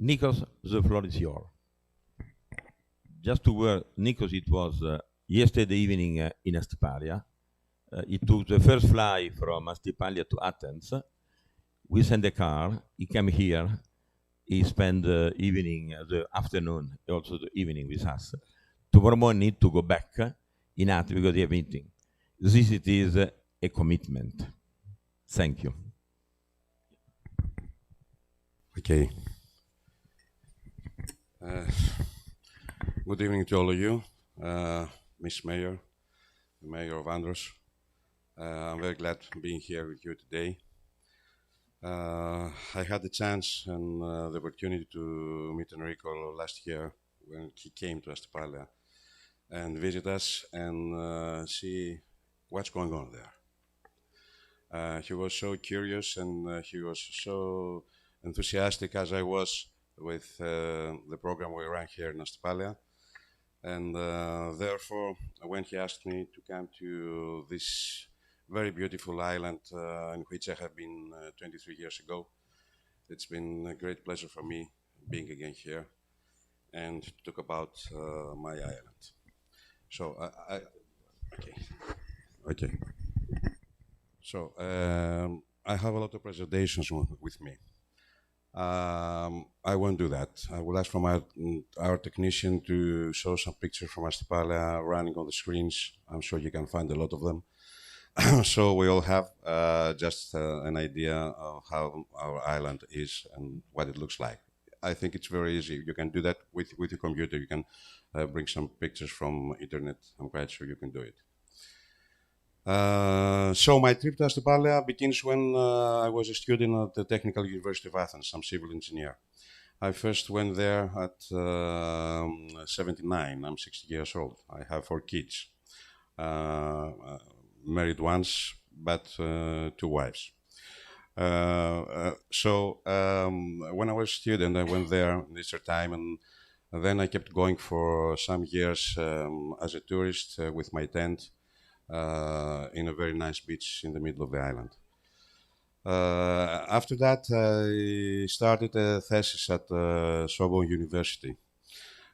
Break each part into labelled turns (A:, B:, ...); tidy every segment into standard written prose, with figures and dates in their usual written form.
A: Nikos, the floor is yours. Just to word, Nikos, it was yesterday evening in Astypalia. He took the first flight from Astypalia to Athens. We sent a car. He came here. He spent the evening, the afternoon, also the evening with us. Tomorrow morning, need to go back in Athens because he have meeting. This it is a commitment. Thank you.
B: Okay. Good evening to all of you, Miss Mayor, the Mayor of Andros. I'm very glad being here with you today. I had the chance and the opportunity to meet Enrico last year when he came to Astypalia and visit us and see what's going on there. He was so curious and he was so enthusiastic as I was with the program we ran here in Astypalia. And therefore, when he asked me to come to this very beautiful island in which I have been 23 years ago, it's been a great pleasure for me being again here and to talk about my island. So, okay. So, I have a lot of presentations with me. I won't do that. I will ask from our technician to show some pictures from Astypalia running on the screens. I'm sure you can find a lot of them. So we all have just an idea of how our island is and what it looks like. I think it's very easy. You can do that with your computer. You can bring some pictures from internet. I'm quite sure you can do it. So my trip to Astypalia begins when I was a student at the Technical University of Athens. I'm civil engineer. I first went there at 79. I'm 60 years old. I have 4 kids. Married once, but 2 wives. So when I was a student, I went there in Easter time, and then I kept going for some years as a tourist with my tent. In a very nice beach in the middle of the island. After that, I started a thesis at Sorbonne University,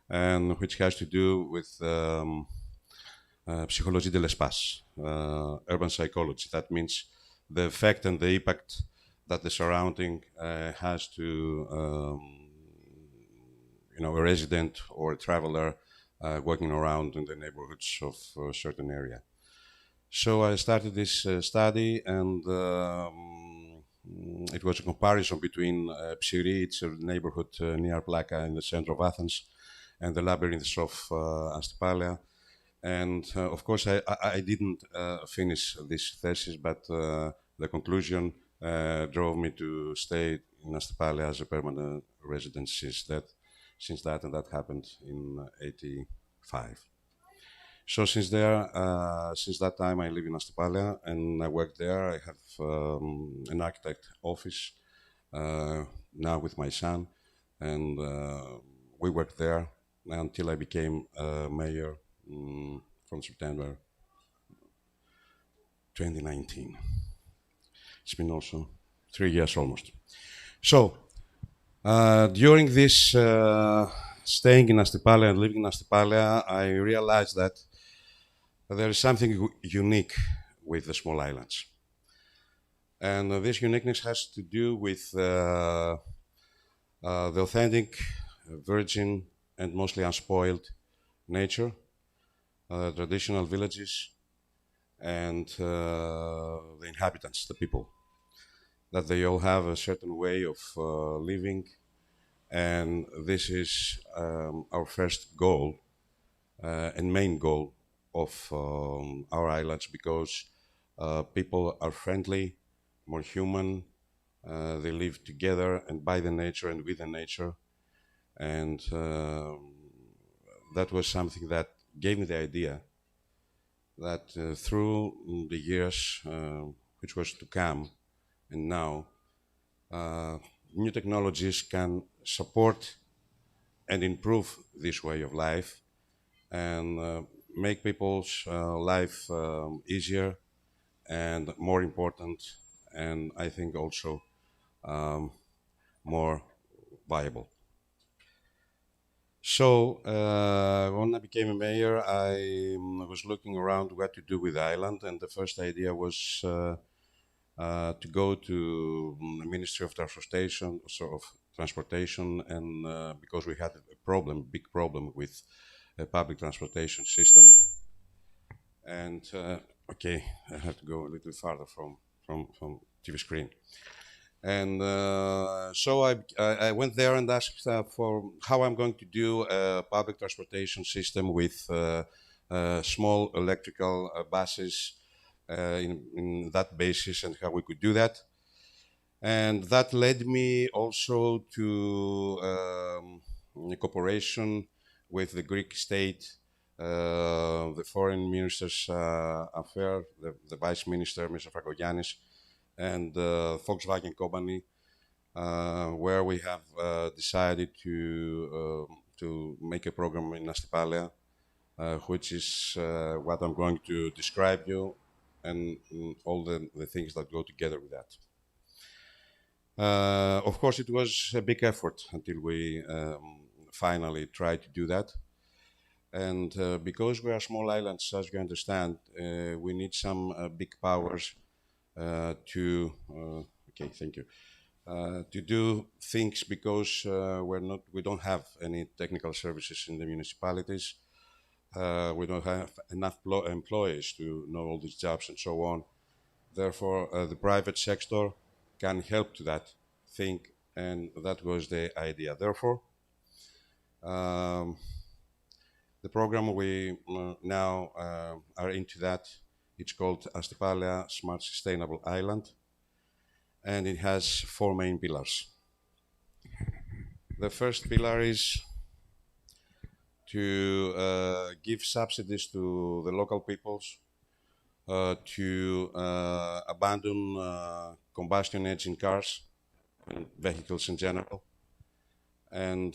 B: and which has to do with psychologie de l'espace, urban psychology. That means the effect and the impact that the surrounding has to a resident or a traveler walking around in the neighborhoods of a certain area. So I started this study, and it was a comparison between Psyri, it's a neighborhood near Plaka in the center of Athens, and the labyrinths of Astypalia. And of course, I didn't finish this thesis, but the conclusion drove me to stay in Astypalia as a permanent resident since that, and that happened in '85. So since that time, I live in Astypalia and I work there. I have an architect office now with my son, and we worked there until I became mayor from September 2019. It's been also 3 years almost. So during this staying in Astypalia and living in Astypalia, I realized that there is something unique with the small islands. And this uniqueness has to do with the authentic, virgin, and mostly unspoiled nature, traditional villages, and the inhabitants, the people. That they all have a certain way of living, and this is our first goal and main goal of our islands, because people are friendly, more human, they live together and by the nature and with the nature, and that was something that gave me the idea that through the years which was to come and now, new technologies can support and improve this way of life and make people's life easier and more important, and I think also more viable. So when I became a mayor, I was looking around what to do with the island, and the first idea was to go to the Ministry of Transportation, and because we had a problem, big problem with a public transportation system, and okay, I have to go a little farther from TV screen. And so I went there and asked for how I'm going to do a public transportation system with small electrical buses in that basis and how we could do that. And that led me also to a cooperation with the Greek state, the foreign minister's affair, the vice minister, Mr. Fragogiannis, and Volkswagen company, where we have decided to make a program in Astypalia, which is what I'm going to describe you, and all the things that go together with that. Of course, it was a big effort until we finally tried to do that. And because we are small islands, as you understand, we need some big powers to okay, thank you, to do things because we don't have any technical services in the municipalities. We don't have enough employees to know all these jobs and so on. Therefore, the private sector can help to that thing, and that was the idea. Therefore, the program we now are into that, it's called Astypalea Smart Sustainable Island, and it has 4 main pillars. The first pillar is to give subsidies to the local peoples to abandon combustion engine cars and vehicles in general and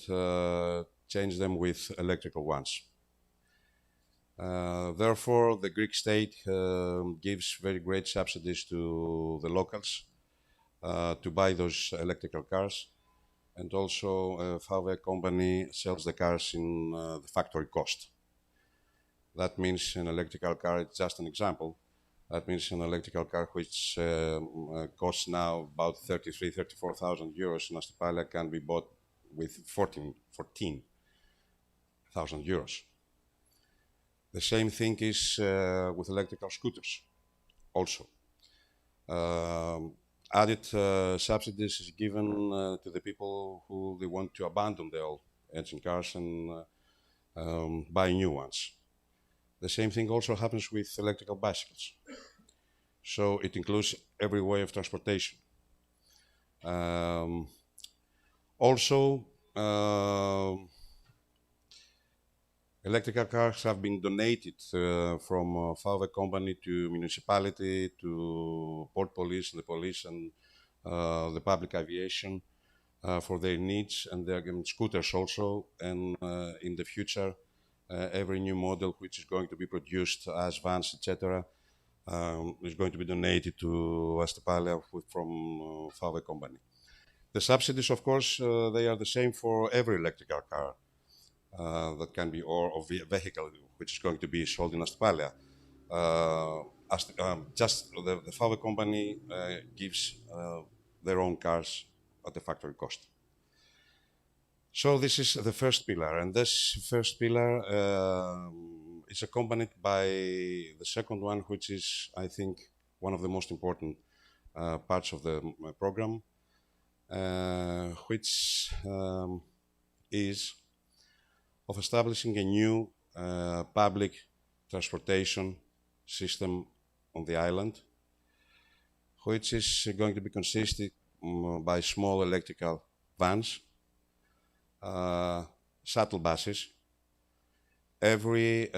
B: change them with electrical ones. Therefore, the Greek state gives very great subsidies to the locals to buy those electrical cars, and also VW company sells the cars in the factory cost. That means an electrical car, it's just an example, that means an electrical car which costs now about 34,000 euros in Astypalea can be bought with 14,000 euros. The same thing is with electrical scooters also. Added subsidies is given to the people who they want to abandon their old engine cars and buy new ones. The same thing also happens with electrical bicycles. So it includes every way of transportation. Also, electrical cars have been donated from VW company to municipality, to port police, the police, and the public aviation for their needs, and they're given scooters also. And in the future, every new model which is going to be produced as vans, etc., is going to be donated to Astypalea from VW company. The subsidies, of course, they are the same for every electrical car that can be, or vehicle which is going to be sold in Astypalea. Just the VW company gives their own cars at the factory cost. So this is the first pillar, and this first pillar is accompanied by the second one, which is, I think, one of the most important parts of the program, which is of establishing a new public transportation system on the island, which is going to be consisted by small electrical vans, shuttle buses. Every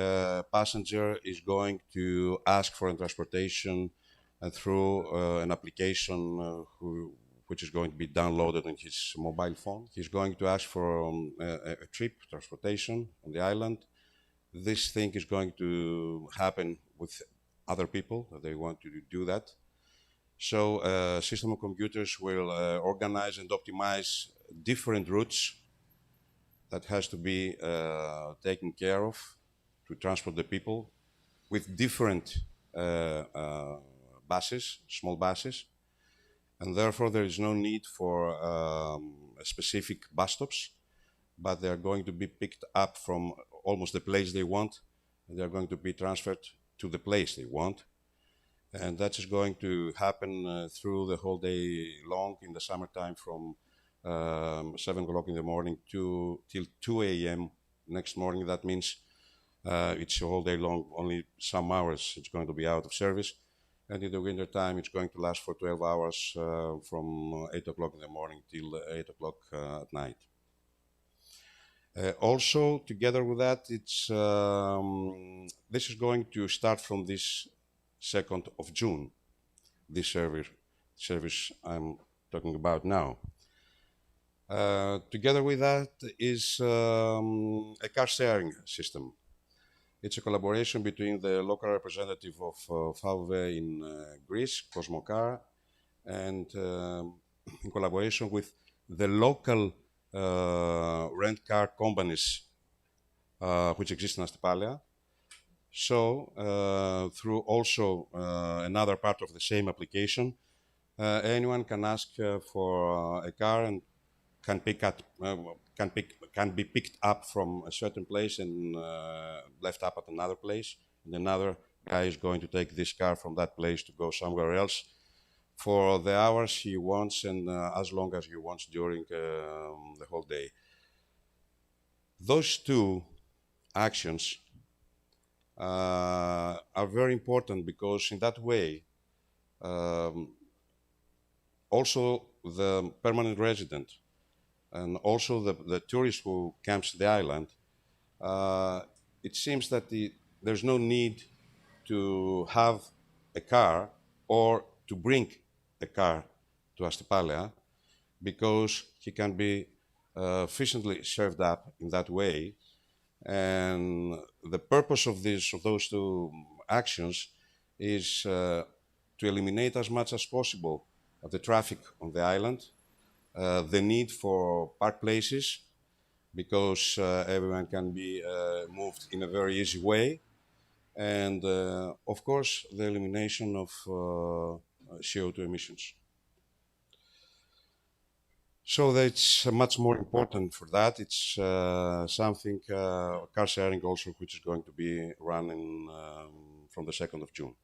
B: passenger is going to ask for a transportation through an application which is going to be downloaded on his mobile phone. He's going to ask for a trip, transportation on the island. This thing is going to happen with other people that they want to do that. So a system of computers will organize and optimize different routes that has to be taken care of to transport the people with different buses, small buses, and therefore there is no need for specific bus stops, but they are going to be picked up from almost the place they want, and they are going to be transferred to the place they want. And that is going to happen through the whole day long in the summertime from 7 o'clock in the morning till 2 a.m. next morning. That means it's a whole day long, only some hours it's going to be out of service. And in the winter time, it's going to last for 12 hours from 8 o'clock in the morning till 8 o'clock at night. Also, together with that, this is going to start from this 2nd of June, this service I'm talking about now. Together with that is a car sharing system. It's a collaboration between the local representative of VW in Greece, Cosmocar, and in collaboration with the local rent car companies which exist in Astypalia. So, through also another part of the same application, anyone can ask for a car and can be picked up from a certain place and left up at another place, and another guy is going to take this car from that place to go somewhere else for the hours he wants and as long as he wants during the whole day. Those two actions are very important because in that way also the permanent resident and also the tourist who camps the island, it seems that there's no need to have a car or to bring a car to Astypalia because he can be efficiently served up in that way. And the purpose of those two actions is to eliminate as much as possible the traffic on the island, the need for park places, because everyone can be moved in a very easy way, and of course the elimination of CO2 emissions. So that's much more important for that. It's something, car sharing also, which is going to be running from the 2nd of June.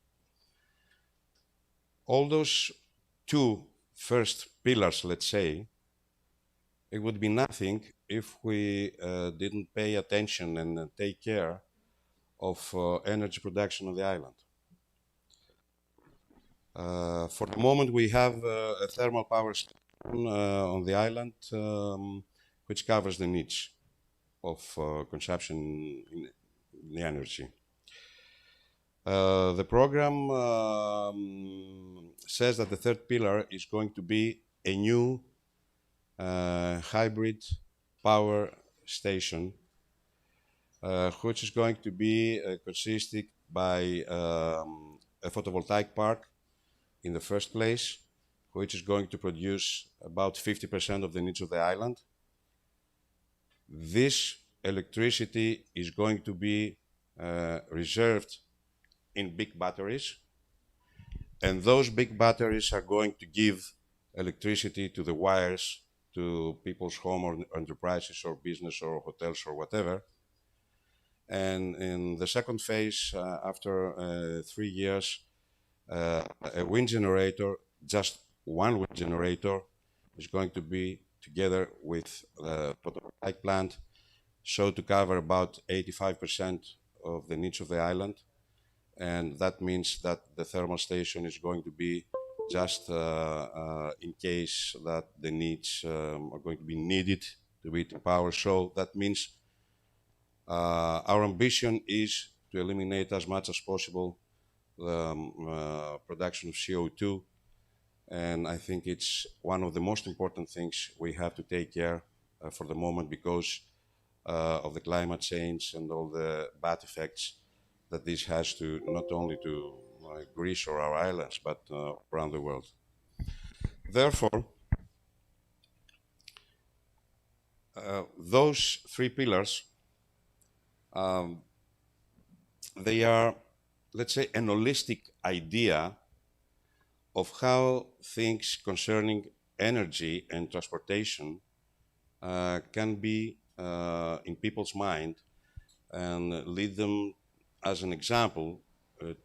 B: All those two first pillars, let's say, it would be nothing if we didn't pay attention and take care of energy production on the island. For the moment, we have a thermal power station on the island which covers the needs of consumption in the energy. The program says that the third pillar is going to be a new hybrid power station which is going to be consisted by a photovoltaic park in the first place, which is going to produce about 50% of the needs of the island. This electricity is going to be reserved in big batteries, and those big batteries are going to give electricity to the wires to people's home or enterprises or business or hotels or whatever. And in the second phase, after 3 years, a wind generator, just one wind generator, is going to be together with the photovoltaic plant, so to cover about 85% of the needs of the island. And that means that the thermal station is going to be just in case that the needs are going to be needed to be to power. So that means our ambition is to eliminate as much as possible the production of CO2, and I think it's one of the most important things we have to take care for the moment because of the climate change and all the bad effects that this has to not only to Greece or our islands, but around the world. Therefore, those three pillars, they are, let's say, an holistic idea of how things concerning energy and transportation can be in people's mind and lead them as an example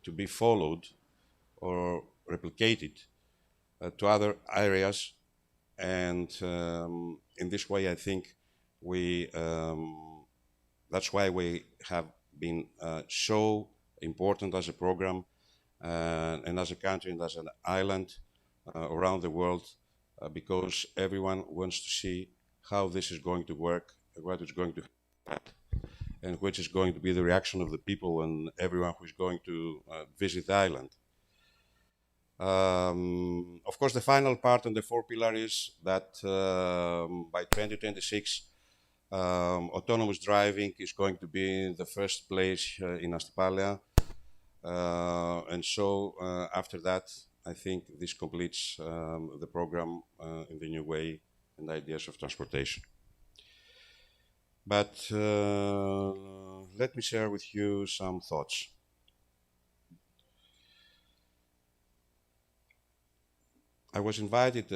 B: to be followed or replicated to other areas. And in this way, I think that's why we have been so important as a program and as a country and as an island around the world, because everyone wants to see how this is going to work, what is going to happen, and which is going to be the reaction of the people and everyone who is going to visit the island. Of course, the final part on the four pillar is that by 2026, autonomous driving is going to be in the first place in Astypalia. And so after that, I think this completes the program in the new way and ideas of transportation. But let me share with you some thoughts. I was invited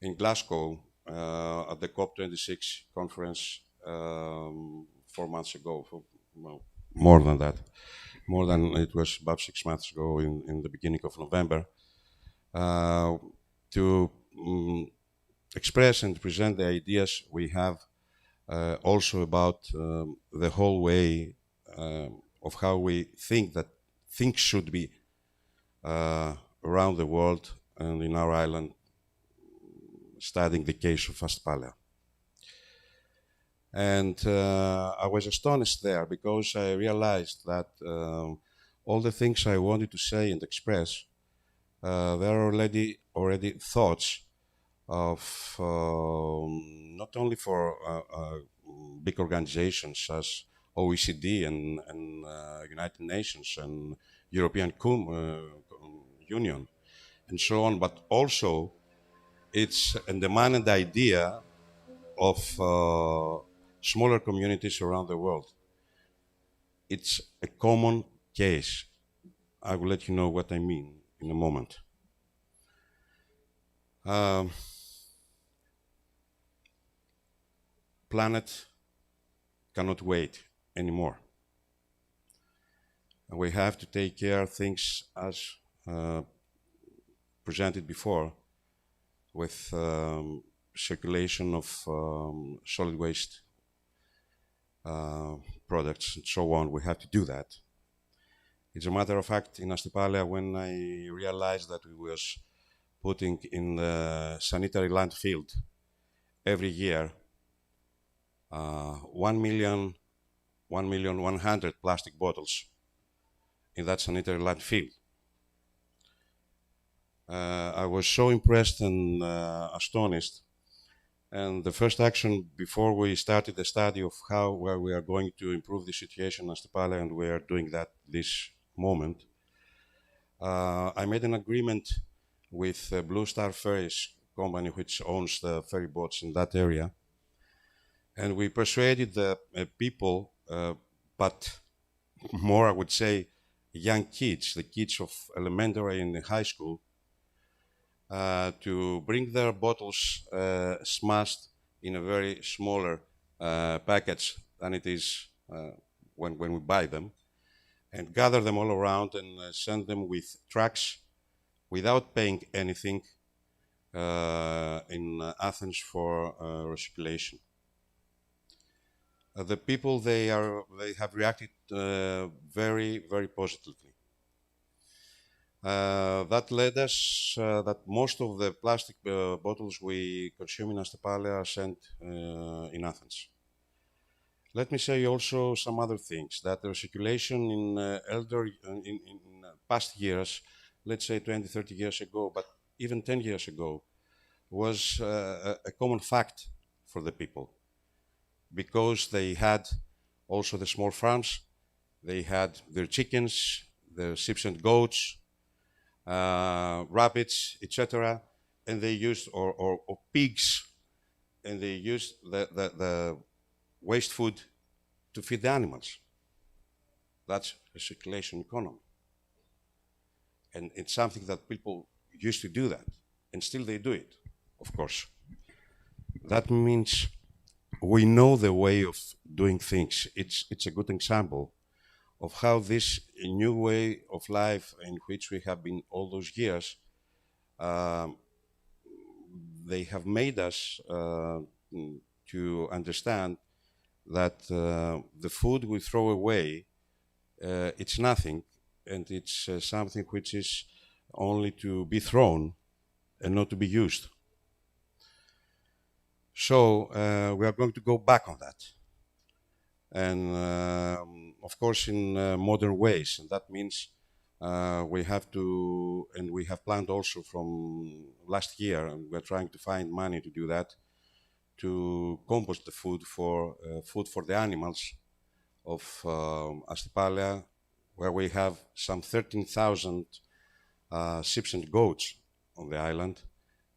B: in Glasgow at the COP26 conference 4 months ago, well, more than that. More than it was about 6 months ago in the beginning of November, to express and present the ideas we have also about the whole way of how we think that things should be around the world and in our island, studying the case of Astypalia. And I was astonished there because I realized that all the things I wanted to say and express, there are already thoughts of not only for big organizations as OECD and United Nations and European Union and so on, but also it's a demanded idea of smaller communities around the world. It's a common case. I will let you know what I mean in a moment. Planet cannot wait anymore. And we have to take care of things as presented before, with circulation of solid waste products and so on. We have to do that. It's a matter of fact, in Astypalia, when I realized that we was putting in the sanitary landfill every year 1,100,000 plastic bottles in that sanitary landfill. I was so impressed and astonished. And the first action before we started the study of where we are going to improve the situation in Astypalia, and we are doing that this moment, I made an agreement with Blue Star Ferries company, which owns the ferry boats in that area. And we persuaded the people, but more I would say young kids, the kids of elementary and high school, to bring their bottles smashed in a very smaller package than it is when we buy them, and gather them all around and send them with trucks without paying anything in Athens for recirculation. The people, they have reacted very, very positively. That led us that most of the plastic bottles we consume in Astypalia are sent in Athens. Let me say also some other things, that the circulation in past years, let's say 20, 30 years ago, but even 10 years ago, was a common fact for the people, because they had also the small farms, they had their chickens, their sheep and goats, rabbits, etc., and they used, or pigs, and they use the waste food to feed the animals. That's a circulation economy. And it's something that people used to do that, and still they do it, of course. That means we know the way of doing things. It's a good example of how this new way of life in which we have been all those years, they have made us to understand that the food we throw away, it's nothing, and it's something which is only to be thrown and not to be used. So we are going to go back on that. And of course in modern ways, and that means we have to, and we have planned also from last year, and we're trying to find money to do that, to compost the food for the animals of Astypalea, where we have some 13,000 sheep and goats on the island,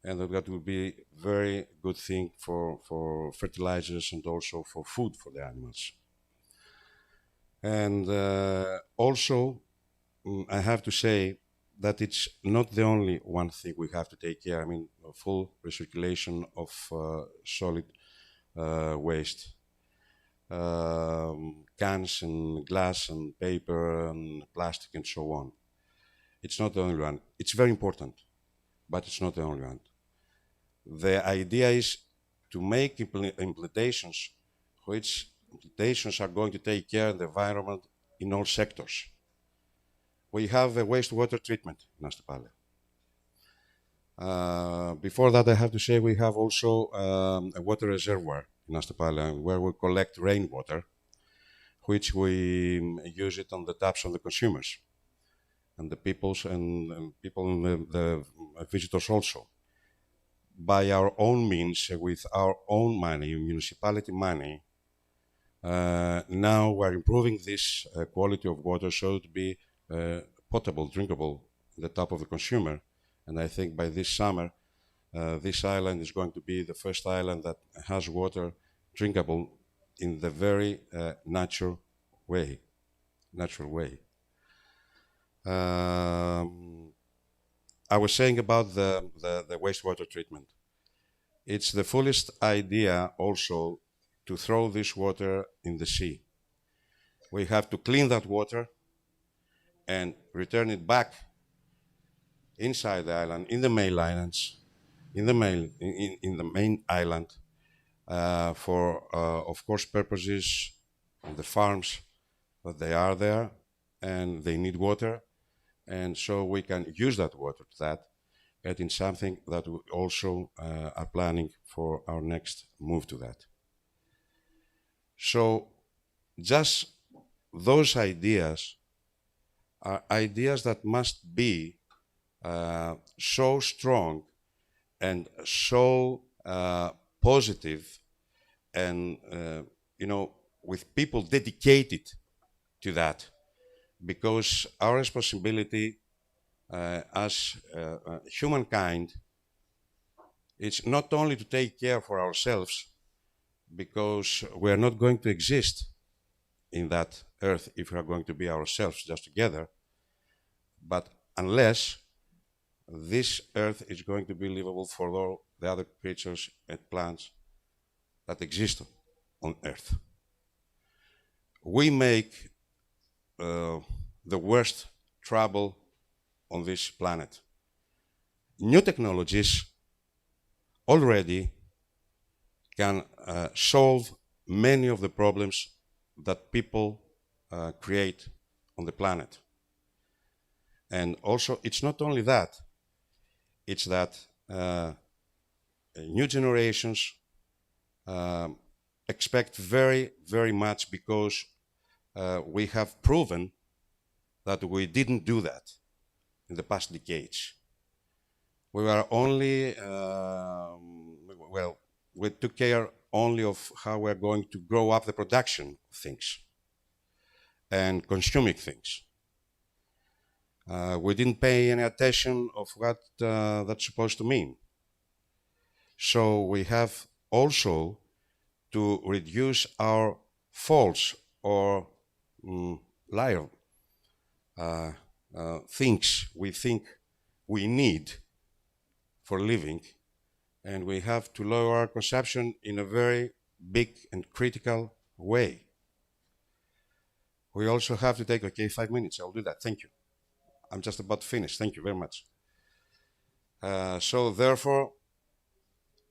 B: and that will be a very good thing for fertilizers and also for food for the animals. And also, I have to say that it's not the only one thing we have to take care. I mean, full recirculation of solid waste. Cans and glass and paper and plastic and so on. It's not the only one. It's very important, but it's not the only one. The idea is to make implementations which implementations are going to take care of the environment in all sectors. We have a wastewater treatment in Astypalea. Before that, I have to say we have also a water reservoir in Astypalea where we collect rainwater, which we use it on the taps of the consumers and the peoples and people and the visitors also. By our own means, with our own money, municipality money, now we're improving this quality of water so to be potable, drinkable, at the top of the consumer. And I think by this summer, this island is going to be the first island that has water drinkable in the very natural way. I was saying about the wastewater treatment. It's the fullest idea also to throw this water in the sea. We have to clean that water and return it back inside the island, in the main islands, in the main island, for, of course, purposes of the farms that they are there, and they need water, and so we can use that water to that, and in something that we also are planning for our next move to that. So just those ideas are ideas that must be so strong and so positive, and you know, with people dedicated to that, because our responsibility as humankind is not only to take care for ourselves, because we are not going to exist in that earth if we are going to be ourselves just together, but unless this earth is going to be livable for all the other creatures and plants that exist on earth. We make the worst trouble on this planet. New technologies already can solve many of the problems that people create on the planet. And also, it's not only that, it's that new generations expect very, very much, because we have proven that we didn't do that in the past decades. We were only, well, we took care only of how we're going to grow up the production of things and consuming things. We didn't pay any attention of what that's supposed to mean. So we have also to reduce our faults or liar things we think we need for living, and we have to lower our consumption in a very big and critical way. We also have to take, okay, 5 minutes, I'll do that, thank you. I'm just about to finish, thank you very much. So therefore,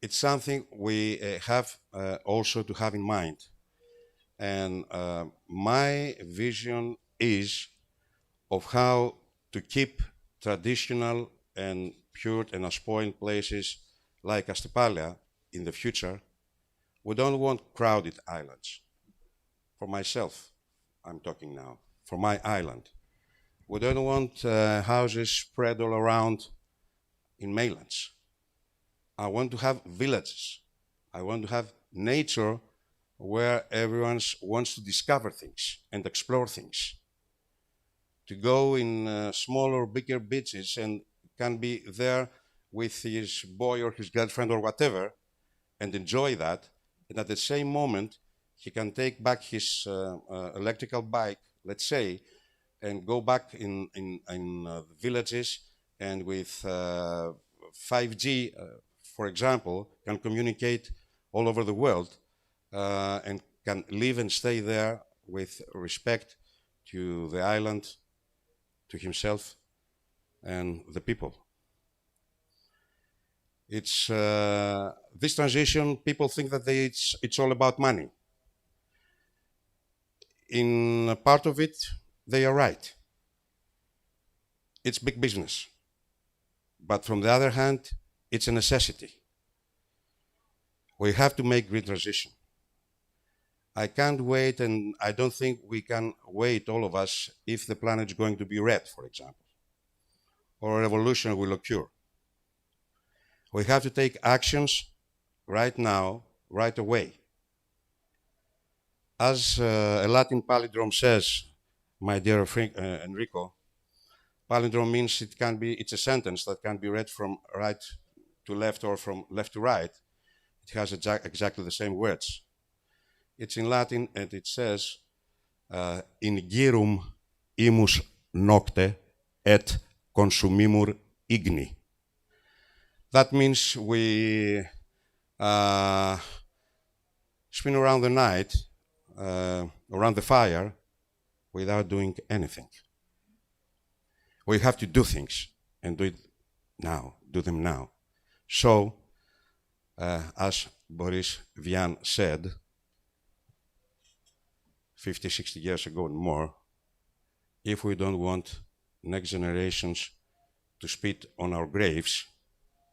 B: it's something we have also to have in mind. And my vision is of how to keep traditional and pure and unspoiled places like Astypalea in the future. We don't want crowded islands. For myself, I'm talking now, for my island. We don't want houses spread all around in mainlands. I want to have villages. I want to have nature where everyone wants to discover things and explore things. To go in smaller, bigger beaches and can be there with his boy or his girlfriend or whatever and enjoy that. And at the same moment, he can take back his electrical bike, let's say, and go back in villages and with 5G, for example, can communicate all over the world and can live and stay there with respect to the island, to himself and the people. It's this transition, people think that it's all about money. In a part of it, they are right. It's big business. But from the other hand, it's a necessity. We have to make green transition. I can't wait, and I don't think we can wait, all of us, if the planet is going to be red, for example, or a revolution will occur. We have to take actions right now, right away. As a Latin palindrome says, my dear Enrico, palindrome means it's a sentence that can be read from right to left or from left to right. It has exactly the same words. It's in Latin and it says, ingirum imus nocte et consumimur igni. That means we spin around the night, around the fire, without doing anything. We have to do things and do it now, do them now. So, as Boris Vian said 50, 60 years ago and more, if we don't want next generations to spit on our graves,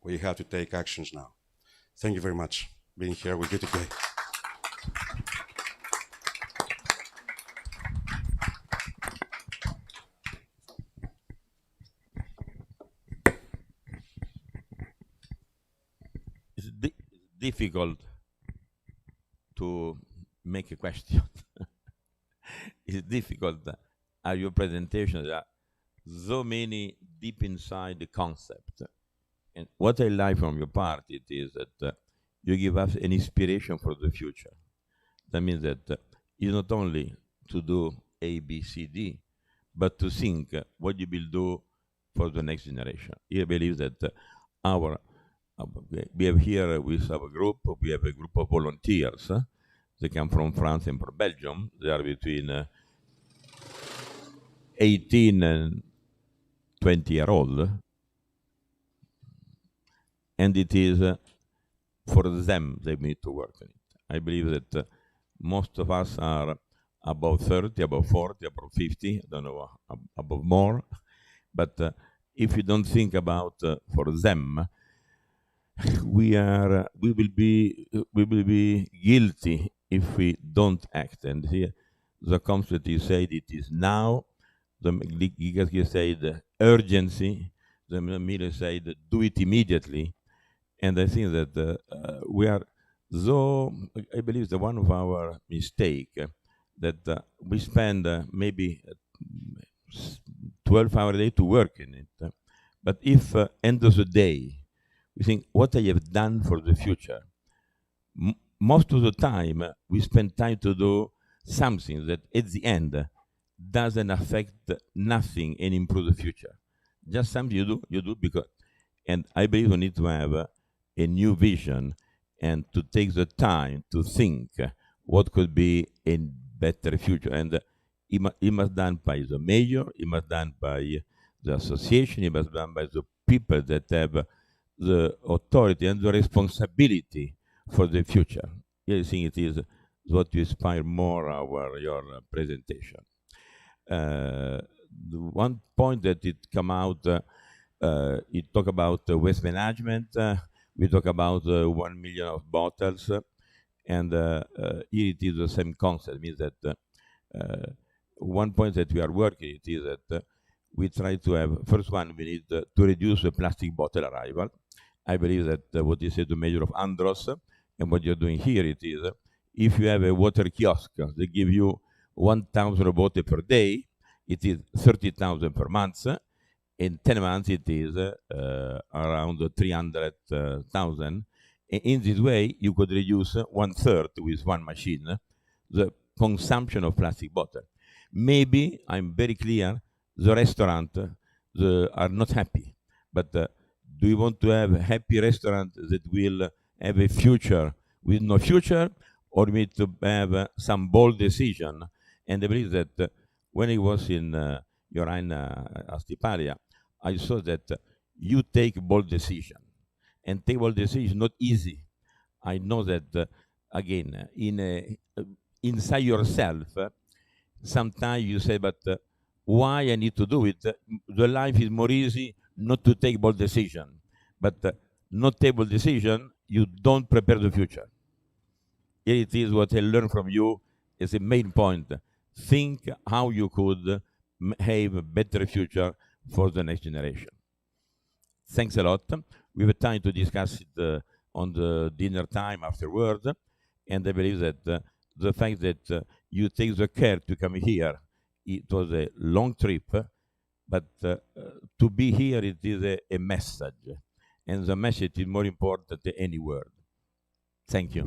B: we have to take actions now. Thank you very much for being here with you today.
A: It's difficult to make a question. It's difficult. Your presentation, there are so many deep inside the concept. And what I like from your part, it is that you give us an inspiration for the future. That means that it's not only to do A, B, C, D, but to think what you will do for the next generation. I believe that we have here with our group, we have a group of volunteers. They come from France and from Belgium. They are between 18 and 20-year-old. And it is for them they need to work on it. I believe that most of us are above 30, above 40, above 50, I don't know, above more. But if you don't think about for them, we will be guilty if we don't act. And here, the concept you said, it is now. The Gigas said urgency. The Miller said do it immediately. And I think that we are so. I believe that one of our mistake that we spend maybe 12 hours a day to work in it. But if end of the day we think what I have done for the future, most of the time we spend time to do something that at the end doesn't affect nothing and improve the future. Just something you do because, and I believe we need to have a new vision and to take the time to think what could be a better future. And it must done by the mayor, it must done by the association, it must done by the people that have the authority and the responsibility for the future. I think it is what to inspire more your presentation. The one point that it come out, it talk about waste management. We talk about 1 million of bottles, and here it is the same concept. Means that one point that we are working it is that we try to have first one we need to reduce the plastic bottle arrival. I believe that what you said the measure of Andros and what you're doing here it is if you have a water kiosk they give you 1,000 bottles per day, it is 30,000 per month. In 10 months, it is around 300,000. In this way, you could reduce 1/3 with one machine the consumption of plastic bottle. Maybe, I'm very clear, the restaurant are not happy. But do you want to have a happy restaurant that will have a future with no future? Or we need to have some bold decision? And I believe that when I was in your Astypalia, I saw that you take bold decision. And take bold decision is not easy. I know that, again, inside yourself, sometimes you say, but why I need to do it? The life is more easy not to take bold decision. But not take bold decision, you don't prepare the future. Here it is what I learned from you is the main point. Think how you could have a better future for the next generation. Thanks a lot. We have time to discuss it on the dinner time afterward. And I believe that the fact that you take the care to come here, it was a long trip, but to be here, it is a message. And the message is more important than any word. Thank you.